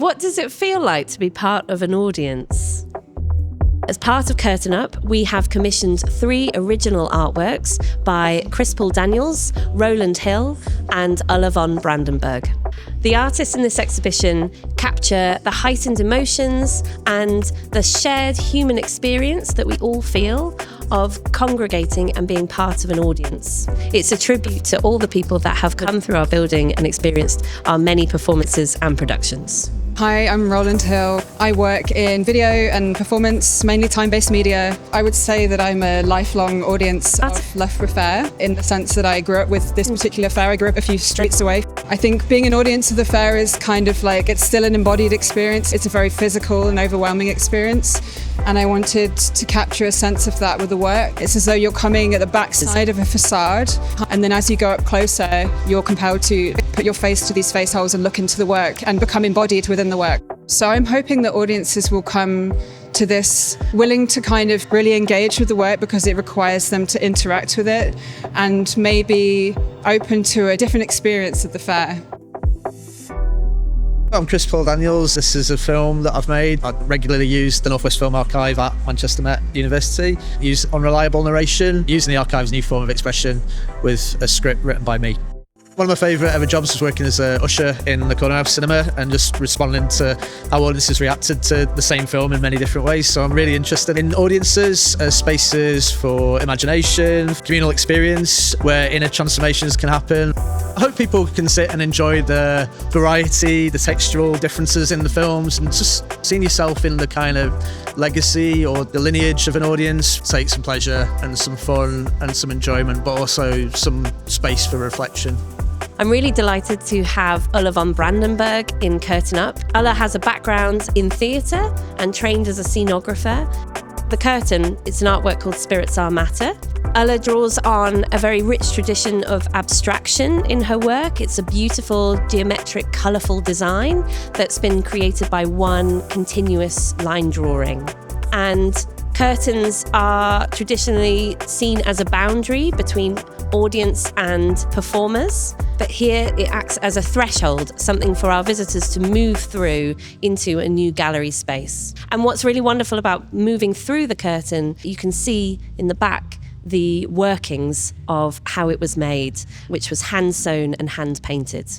What does it feel like to be part of an audience? As part of Curtain Up, we have commissioned 3 original artworks by Chris Paul Daniels, Rowland Hill, and Ulla von Brandenburg. The artists in this exhibition capture the heightened emotions and the shared human experience that we all feel of congregating and being part of an audience. It's a tribute to all the people that have come through our building and experienced our many performances and productions. Hi, I'm Rowland Hill. I work in video and performance, mainly time-based media. I would say that I'm a lifelong audience of Loughborough Fair, in the sense that I grew up with this particular fair. I grew up a few streets away. I think being an audience of the fair is kind of like, it's still an embodied experience. It's a very physical and overwhelming experience. And I wanted to capture a sense of that with the work. It's as though you're coming at the backside of a facade, and then as you go up closer, you're compelled to put your face to these face holes and look into the work and become embodied within the work. So I'm hoping that audiences will come to this willing to kind of really engage with the work because it requires them to interact with it, and maybe open to a different experience at the fair. I'm Chris Paul Daniels. This is a film that I've made. I regularly use the Northwest Film Archive at Manchester Met University. Use unreliable narration, using the archive's new form of expression with a script written by me. One of my favourite ever jobs was working as a usher in the Corner House Cinema and just responding to how audiences reacted to the same film in many different ways. So I'm really interested in audiences as spaces for imagination, communal experience, where inner transformations can happen. I hope people can sit and enjoy the variety, the textural differences in the films, and just seeing yourself in the kind of legacy or the lineage of an audience. Take some pleasure and some fun and some enjoyment, but also some space for reflection. I'm really delighted to have Ulla von Brandenburg in Curtain Up. Ulla has a background in theatre and trained as a scenographer. The Curtain is an artwork called Spirits Are Matter. Ulla draws on a very rich tradition of abstraction in her work. It's a beautiful, geometric, colourful design that's been created by one continuous line drawing. And curtains are traditionally seen as a boundary between audience and performers, but here it acts as a threshold, something for our visitors to move through into a new gallery space. And what's really wonderful about moving through the curtain, you can see in the back the workings of how it was made, which was hand sewn and hand painted.